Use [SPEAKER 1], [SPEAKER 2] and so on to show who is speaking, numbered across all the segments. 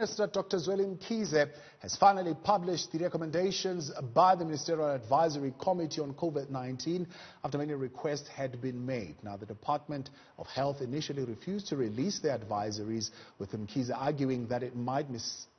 [SPEAKER 1] Minister Dr. Zweli Mkhize has finally published the recommendations by the Ministerial Advisory Committee on COVID-19 after many requests had been made. Now, the Department of Health initially refused to release the advisories, with Mkhize arguing that it might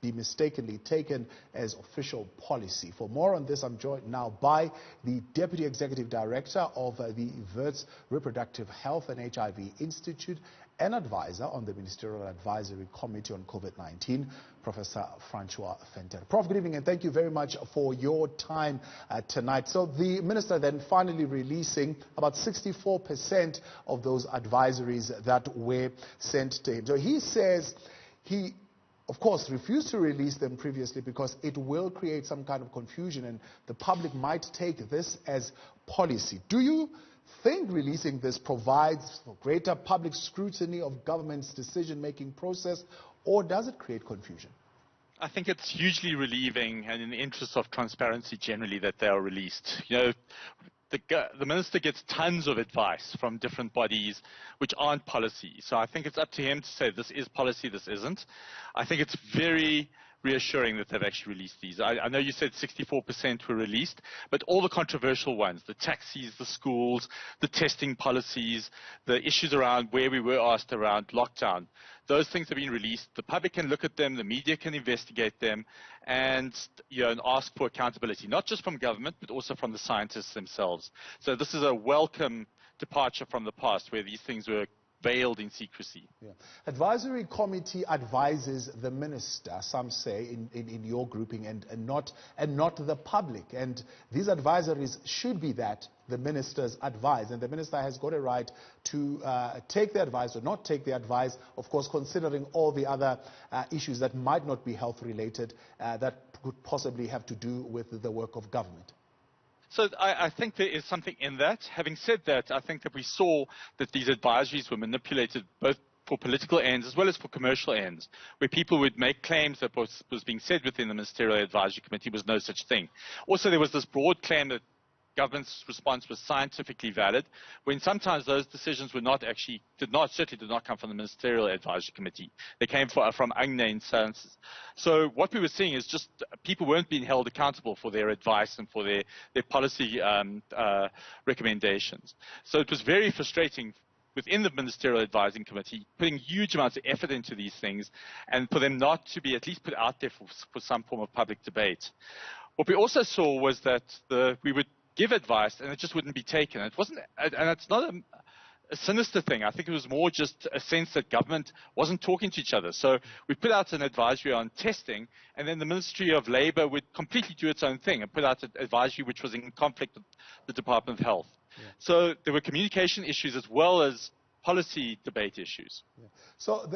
[SPEAKER 1] be mistakenly taken as official policy. For more on this, I'm joined now by the Deputy Executive Director of the Verts Reproductive Health and HIV Institute, an advisor on the Ministerial Advisory Committee on COVID-19, Professor Francois Venter. Prof, good evening and thank you very much for your time tonight. So the Minister then finally releasing about 64% of those advisories that were sent to him. So he says he, of course, refused to release them previously because it will create some kind of confusion and the public might take this as policy. Do you think releasing this provides for greater public scrutiny of government's decision-making process, or does it create confusion?
[SPEAKER 2] I think it's hugely relieving and in the interest of transparency generally that they are released. You know, the minister gets tons of advice from different bodies which aren't policy. So I think it's up to him to say this is policy, this isn't. I think it's very reassuring that they've actually released these. I know you said 64% were released, but all the controversial ones, the taxis, the schools, the testing policies, the issues around where we were asked around lockdown, those things have been released. The public can look at them, the media can investigate them, and, and ask for accountability, not just from government, but also from the scientists themselves. So this is a welcome departure from the past where these things were veiled in secrecy.
[SPEAKER 1] Yeah. Advisory committee advises the minister, some say, in your grouping, and not the public. And these advisories should be that the ministers advise. And the minister has got a right to take the advice or not take the advice, of course, considering all the other issues that might not be health related, that could possibly have to do with the work of government.
[SPEAKER 2] So I think there is something in that. Having said that, I think that we saw that these advisories were manipulated both for political ends as well as for commercial ends, where people would make claims that what was being said within the Ministerial Advisory Committee was no such thing. Also, there was this broad claim that government's response was scientifically valid, when sometimes those decisions were not actually, certainly did not come from the Ministerial Advisory Committee. They came from unnamed sources. So what we were seeing is just people weren't being held accountable for their advice and for their policy recommendations. So it was very frustrating within the Ministerial Advising Committee, putting huge amounts of effort into these things, and for them not to be at least put out there for some form of public debate. What we also saw was that we would give advice and it just wouldn't be taken. It wasn't, and it's not a sinister thing. I think it was more just a sense that government wasn't talking to each other. So we put out an advisory on testing, and then the Ministry of Labour would completely do its own thing and put out an advisory which was in conflict with the Department of Health. Yeah. So there were communication issues as well as policy debate issues. Yeah.
[SPEAKER 1] So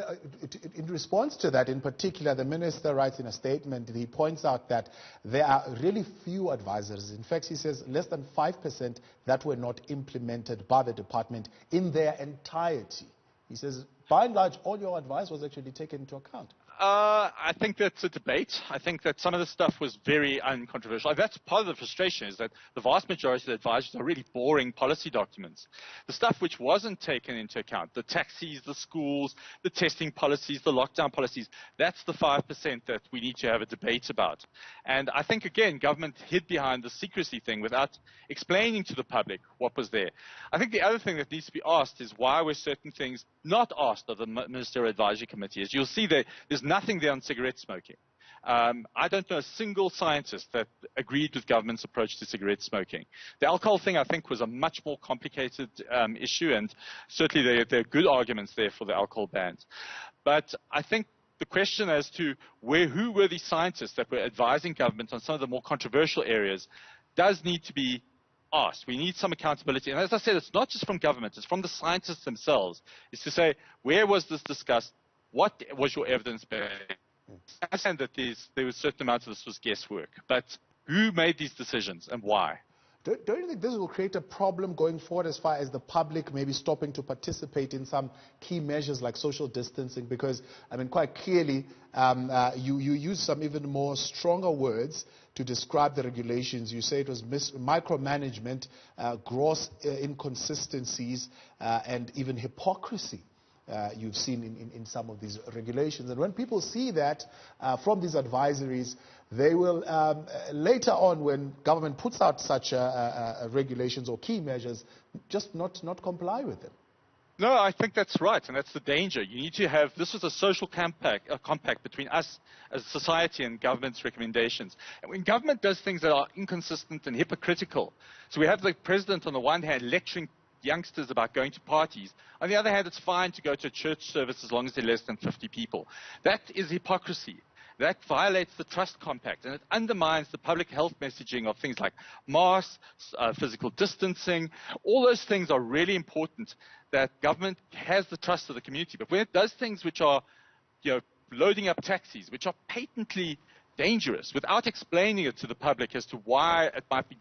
[SPEAKER 1] in response to that, in particular, the minister writes in a statement, he points out that there are really few advisors. In fact, he says less than 5% that were not implemented by the department in their entirety. He says, by and large, all your advice was actually taken into account.
[SPEAKER 2] I think that's a debate. I think that some of the stuff was very uncontroversial. That's part of the frustration, is that the vast majority of the advisories are really boring policy documents. The stuff which wasn't taken into account, the taxis, the schools, the testing policies, the lockdown policies, that's the 5% that we need to have a debate about. And I think, again, government hid behind the secrecy thing without explaining to the public what was there. I think the other thing that needs to be asked is why were certain things not asked of the Ministerial Advisory Committee. As you'll see, there's nothing there on cigarette smoking. I don't know a single scientist that agreed with government's approach to cigarette smoking. The alcohol thing, I think, was a much more complicated issue, and certainly there are good arguments there for the alcohol bans. But I think the question as to who were the scientists that were advising government on some of the more controversial areas does need to be asked. We need some accountability. And as I said, it's not just from government, it's from the scientists themselves. It's to say, where was this discussed? What was your evidence based? I understand that there was certain amounts of this was guesswork, but who made these decisions and why?
[SPEAKER 1] Don't you think this will create a problem going forward as far as the public maybe stopping to participate in some key measures like social distancing? Because, I mean, quite clearly, you use some even more stronger words to describe the regulations. You say it was micromanagement, gross inconsistencies, and even hypocrisy. you've seen in some of these regulations. And when people see that from these advisories, they will later on, when government puts out such regulations or key measures, just not comply with them.
[SPEAKER 2] No, I think that's right, and that's the danger. You need to have, this is a social compact between us as a society and government's recommendations. And when government does things that are inconsistent and hypocritical, so we have the president on the one hand lecturing youngsters about going to parties. On the other hand, it's fine to go to a church service as long as there are less than 50 people. That is hypocrisy. That violates the trust compact, and it undermines the public health messaging of things like masks, physical distancing. All those things are really important, that government has the trust of the community. But when it does things which are, loading up taxis, which are patently dangerous, without explaining it to the public as to why it might be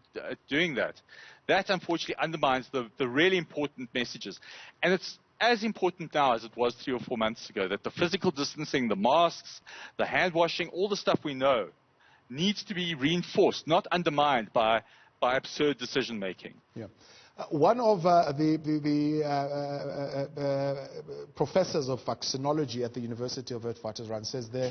[SPEAKER 2] doing that, that unfortunately undermines the really important messages. And it's as important now as it was 3 or 4 months ago, that the physical distancing, the masks, the hand washing, all the stuff we know needs to be reinforced, not undermined by absurd decision making.
[SPEAKER 1] Yeah. One of the professors of vaccinology at the University of Witwatersrand says the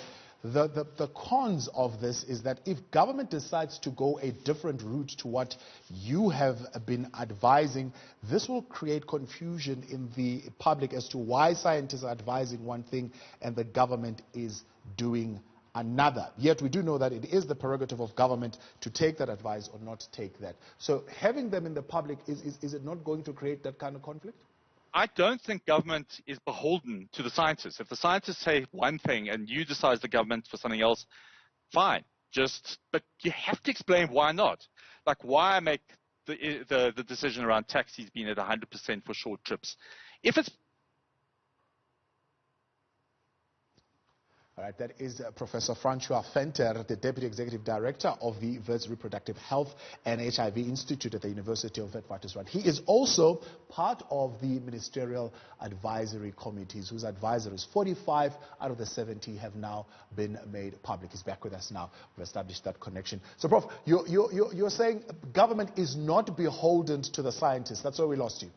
[SPEAKER 1] cons of this is that if government decides to go a different route to what you have been advising, this will create confusion in the public as to why scientists are advising one thing and the government is doing another. Yet we do know that it is the prerogative of government to take that advice or not take that. So having them in the public, is it not going to create that kind of conflict?
[SPEAKER 2] I don't think government is beholden to the scientists. If the scientists say one thing and you decide the government for something else, fine. But you have to explain why not. Like, why make the decision around taxis being at 100% for short trips? If it's
[SPEAKER 1] All right, that is Professor Francois Venter, the Deputy Executive Director of the Wits Reproductive Health and HIV Institute at the University of Witwatersrand. He is also part of the Ministerial Advisory Committees, whose advisories, 45 out of the 70, have now been made public. He's back with us now. We've established that connection. So, Prof, you're saying government is not beholden to the scientists. That's where we lost you.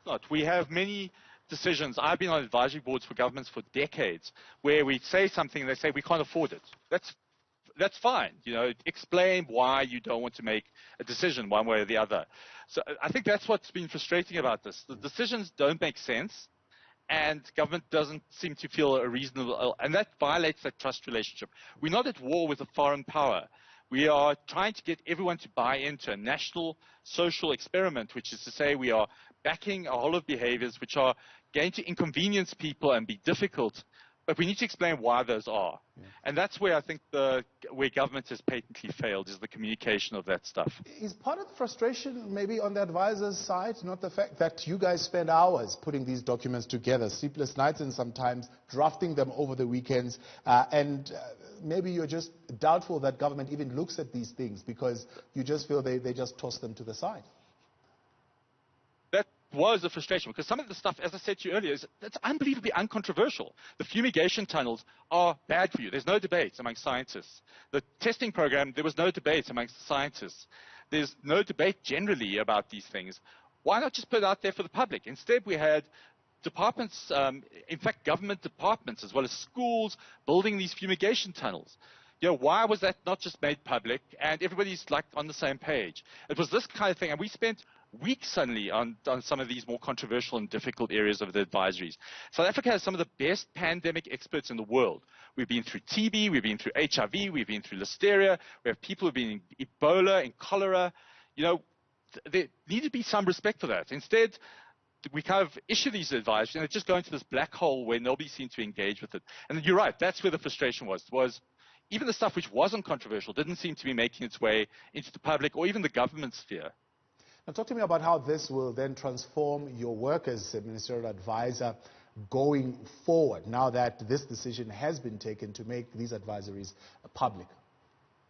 [SPEAKER 2] Not. We have many decisions. I've been on advisory boards for governments for decades where we say something and they say we can't afford it. That's fine. Explain why you don't want to make a decision one way or the other. So I think that's what's been frustrating about this. The decisions don't make sense, and government doesn't seem to feel a reasonable, and that violates that trust relationship. We're not at war with a foreign power. We are trying to get everyone to buy into a national social experiment, which is to say we are backing a whole of behaviors which are going to inconvenience people and be difficult, but we need to explain why those are. Yeah. And that's where I think where government has patently failed, is the communication of that stuff.
[SPEAKER 1] Is part of the frustration maybe on the advisor's side not the fact that you guys spend hours putting these documents together, sleepless nights and sometimes drafting them over the weekends, and maybe you're just doubtful that government even looks at these things because you just feel they just toss them to the side?
[SPEAKER 2] That was a frustration, because some of the stuff, as I said to you earlier, that's unbelievably uncontroversial. The fumigation tunnels are bad for you. There's no debate among scientists. The testing program, there was no debate amongst the scientists. There's no debate generally about these things. Why not just put it out there for the public? Instead, we had departments, in fact, government departments, as well as schools, building these fumigation tunnels. Why was that not just made public and everybody's like on the same page? It was this kind of thing, and we spent weeks suddenly on some of these more controversial and difficult areas of the advisories. South Africa has some of the best pandemic experts in the world. We've been through TB, we've been through HIV, we've been through listeria, we have people who've been in Ebola, in cholera. There need to be some respect for that. Instead, we kind of issue these advisories and it just go into this black hole where nobody seems to engage with it. And you're right, that's where the frustration was even the stuff which wasn't controversial didn't seem to be making its way into the public or even the government sphere.
[SPEAKER 1] Now, talk to me about how this will then transform your work as a ministerial advisor going forward, now that this decision has been taken to make these advisories public.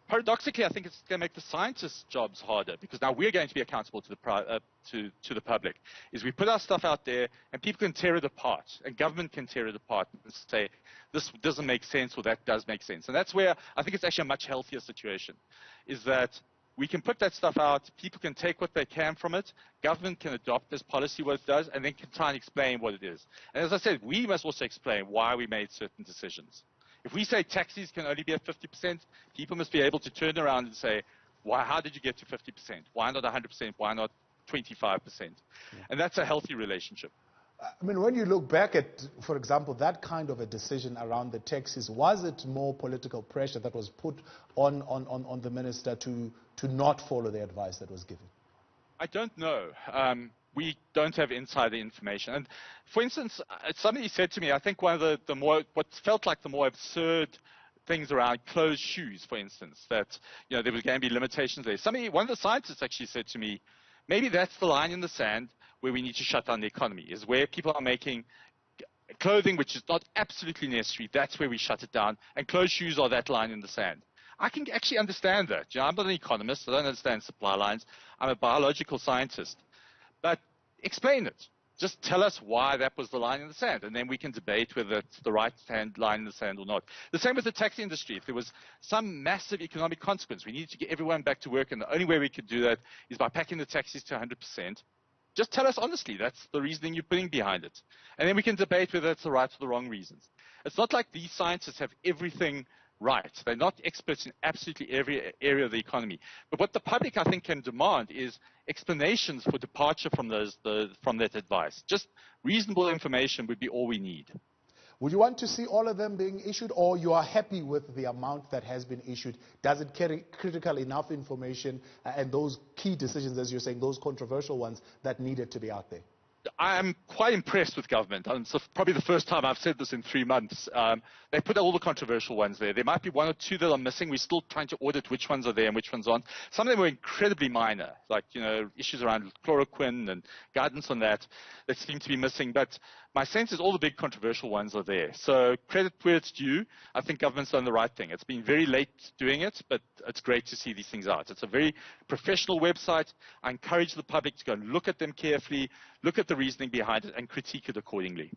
[SPEAKER 2] Paradoxically, I think it's going to make the scientists' jobs harder, because now we're going to be accountable to the public. Is we put our stuff out there and people can tear it apart, and government can tear it apart and say, this doesn't make sense or that does make sense. And that's where I think it's actually a much healthier situation, is that We can put that stuff out. People can take what they can from it. Government can adopt as policy what it does, and then can try and explain what it is. And as I said, we must also explain why we made certain decisions. If we say taxis can only be at 50%, people must be able to turn around and say, why, how did you get to 50%? Why not 100%? Why not 25%? And that's a healthy relationship.
[SPEAKER 1] I mean, when you look back at, for example, that kind of a decision around the taxes, was it more political pressure that was put on the minister to not follow the advice that was given?
[SPEAKER 2] I don't know. We don't have insider information. And for instance, somebody said to me, I think one of the more, what felt like the more absurd things around closed shoes, for instance, that, you know, there was going to be limitations there. One of the scientists actually said to me, maybe that's the line in the sand where we need to shut down the economy, is where people are making clothing which is not absolutely necessary. That's where we shut it down. And closed shoes are that line in the sand. I can actually understand that. You know, I'm not an economist. I don't understand supply lines. I'm a biological scientist. But explain it. Just tell us why that was the line in the sand, and then we can debate whether it's the right-hand line in the sand or not. The same with the taxi industry. If there was some massive economic consequence, we needed to get everyone back to work, and the only way we could do that is by packing the taxis to 100%. Just tell us honestly. That's the reasoning you're putting behind it. And then we can debate whether it's the right or the wrong reasons. It's not like these scientists have everything right. They're not experts in absolutely every area of the economy. But what the public, I think, can demand is explanations for departure from that advice. Just reasonable information would be all we need.
[SPEAKER 1] Would you want to see all of them being issued, or you are happy with the amount that has been issued? Does it carry critical enough information and those key decisions, as you're saying, those controversial ones that needed to be out there?
[SPEAKER 2] I am quite impressed with government. It's probably the first time I've said this in 3 months. They put all the controversial ones there. There might be one or two that are missing. We're still trying to audit which ones are there and which ones aren't. Some of them were incredibly minor, like, you know, issues around chloroquine and guidance on that seem to be missing. But my sense is all the big controversial ones are there. So credit where it's due. I think government's done the right thing. It's been very late doing it, but it's great to see these things out. It's a very professional website. I encourage the public to go and look at them carefully, look at the reasoning behind it, and critique it accordingly.